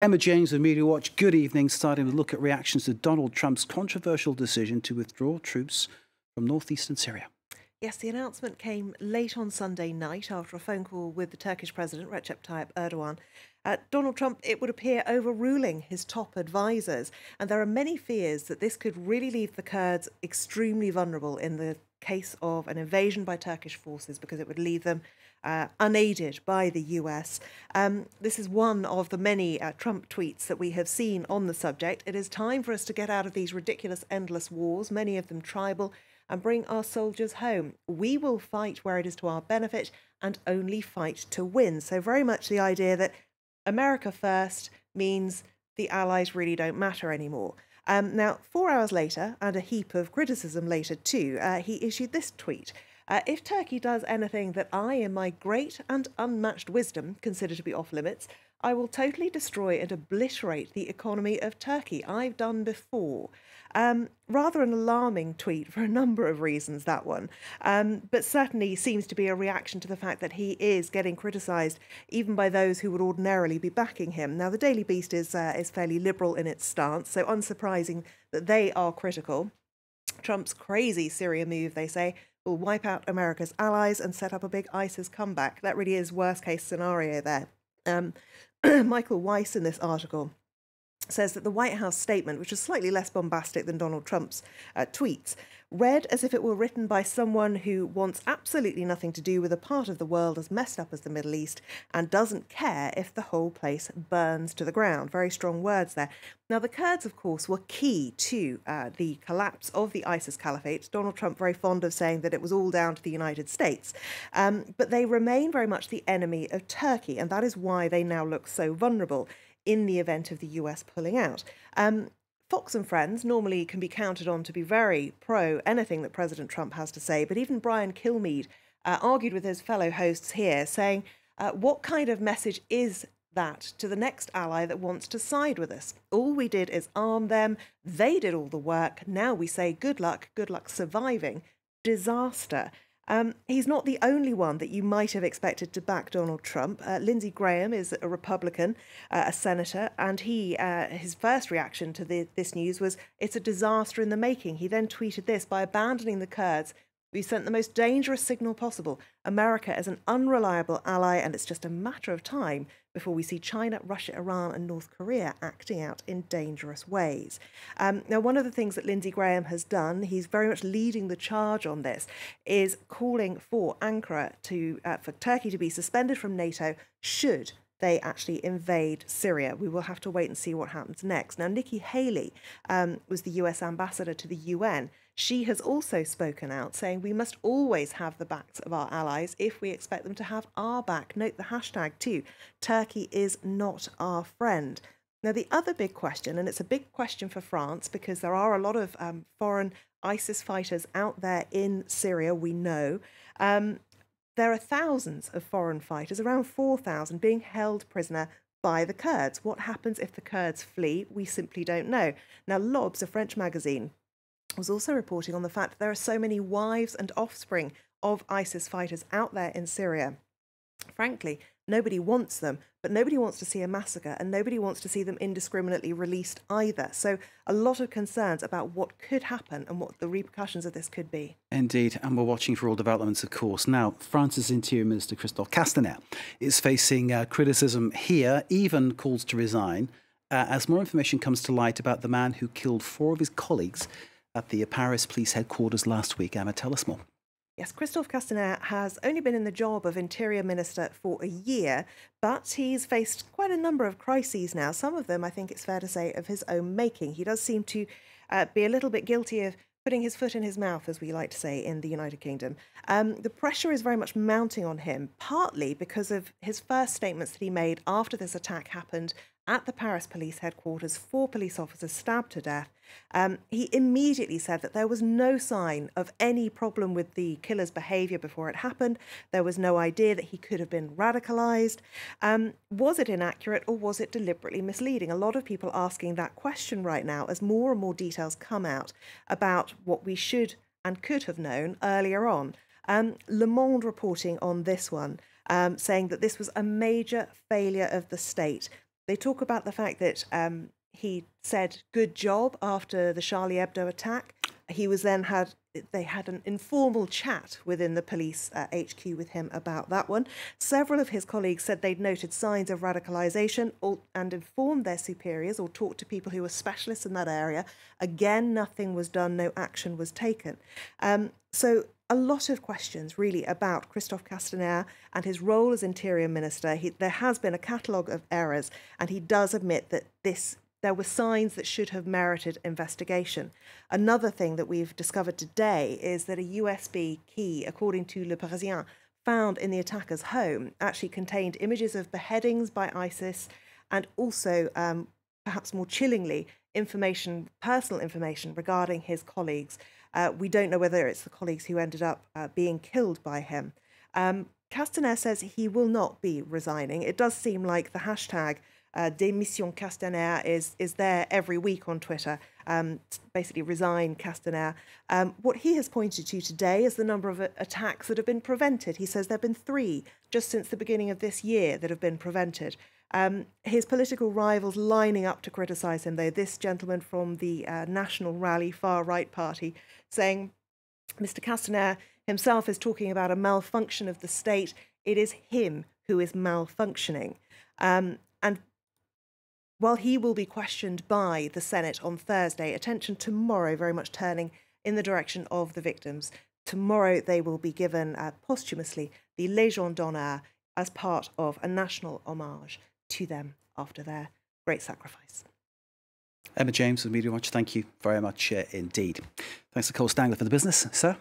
Emma James of Media Watch, good evening. Starting with a look at reactions to Donald Trump's controversial decision to withdraw troops from northeastern Syria. Yes, the announcement came late on Sunday night after a phone call with the Turkish president, Recep Tayyip Erdogan. Donald Trump, it would appear, overruling his top advisors. And there are many fears that this could really leave the Kurds extremely vulnerable in the case of an invasion by Turkish forces, because it would leave them unaided by the US. This is one of the many Trump tweets that we have seen on the subject. It is time for us to get out of these ridiculous, endless wars, many of them tribal, and bring our soldiers home. We will fight where it is to our benefit and only fight to win. So very much the idea that America first means the allies really don't matter anymore. Now, 4 hours later, and a heap of criticism later too, he issued this tweet. If Turkey does anything that I, in my great and unmatched wisdom, consider to be off limits, I will totally destroy and obliterate the economy of Turkey. I've done before. Rather an alarming tweet for a number of reasons, that one. But certainly seems to be a reaction to the fact that he is getting criticised even by those who would ordinarily be backing him. Now, the Daily Beast is fairly liberal in its stance, so unsurprising that they are critical. Trump's crazy Syria move, they say, will wipe out America's allies and set up a big ISIS comeback. That really is worst case scenario there. Michael Weiss in this article says that the White House statement, which is slightly less bombastic than Donald Trump's tweets, read as if it were written by someone who wants absolutely nothing to do with a part of the world as messed up as the Middle East and doesn't care if the whole place burns to the ground. Very strong words there. Now, the Kurds, of course, were key to the collapse of the ISIS caliphate. Donald Trump very fond of saying that it was all down to the United States. But they remain very much the enemy of Turkey, and that is why they now look so vulnerable in the event of the US pulling out. Fox and Friends normally can be counted on to be very pro anything that President Trump has to say, but even Brian Kilmeade argued with his fellow hosts here, saying, what kind of message is that to the next ally that wants to side with us? All we did is arm them. They did all the work. Now we say good luck surviving. Disaster. He's not the only one that you might have expected to back Donald Trump. Lindsey Graham is a Republican, a senator, and his first reaction to this news was, it's a disaster in the making. He then tweeted this: by abandoning the Kurds, we sent the most dangerous signal possible. America is an unreliable ally, and it's just a matter of time before we see China, Russia, Iran, and North Korea acting out in dangerous ways. Now, one of the things that Lindsey Graham has done, he's very much leading the charge on this, is calling for Ankara for Turkey to be suspended from NATO should they actually invade Syria. We will have to wait and see what happens next. Now, Nikki Haley was the US ambassador to the UN. She has also spoken out, saying we must always have the backs of our allies if we expect them to have our back. Note the hashtag too. Turkey is not our friend. Now, the other big question, and it's a big question for France because there are a lot of foreign ISIS fighters out there in Syria, we know. There are thousands of foreign fighters, around 4,000, being held prisoner by the Kurds. What happens if the Kurds flee? We simply don't know. Now, L'Obs, a French magazine, was also reporting on the fact that there are so many wives and offspring of ISIS fighters out there in Syria. Frankly, nobody wants them, but nobody wants to see a massacre, and nobody wants to see them indiscriminately released either. So a lot of concerns about what could happen and what the repercussions of this could be. Indeed, and we're watching for all developments, of course. Now, France's Interior Minister Christophe Castaner is facing criticism here, even calls to resign, as more information comes to light about the man who killed 4 of his colleagues at the Paris police headquarters last week. Emma, tell us more. Yes, Christophe Castaner has only been in the job of Interior Minister for a year, but he's faced quite a number of crises now. Some of them, I think it's fair to say, of his own making. He does seem to be a little bit guilty of putting his foot in his mouth, as we like to say in the United Kingdom. The pressure is very much mounting on him, partly because of his first statements that he made after this attack happened at the Paris police headquarters. 4 police officers stabbed to death. He immediately said that there was no sign of any problem with the killer's behaviour before it happened. There was no idea that he could have been radicalised. Was it inaccurate, or was it deliberately misleading? A lot of people asking that question right now as more and more details come out about what we should and could have known earlier on. Le Monde reporting on this one, saying that this was a major failure of the state. They talk about the fact that he said "good job" after the Charlie Hebdo attack. They had an informal chat within the police HQ with him about that one. Several of his colleagues said they'd noted signs of radicalisation and informed their superiors or talked to people who were specialists in that area. Again, nothing was done, no action was taken. So a lot of questions really about Christophe Castaner and his role as Interior Minister. There has been a catalogue of errors, and he does admit that there were signs that should have merited investigation. Another thing that we've discovered today is that a USB key, according to Le Parisien, found in the attacker's home actually contained images of beheadings by ISIS and also, perhaps more chillingly, personal information regarding his colleagues. We don't know whether it's the colleagues who ended up being killed by him. Castaner says he will not be resigning. It does seem like the hashtag Démission Castaner is there every week on Twitter, basically resign Castaner. What he has pointed to today is the number of attacks that have been prevented. He says there have been 3 just since the beginning of this year that have been prevented. His political rivals lining up to criticise him, though. This gentleman from the National Rally far-right party saying Mr. Castaner himself is talking about a malfunction of the state. It is him who is malfunctioning. And while he will be questioned by the Senate on Thursday, attention tomorrow very much turning in the direction of the victims. Tomorrow they will be given posthumously the Légion d'honneur as part of a national homage to them after their great sacrifice. Emma James of Media Watch, thank you very much indeed. Thanks to Cole Stangler for the business, sir.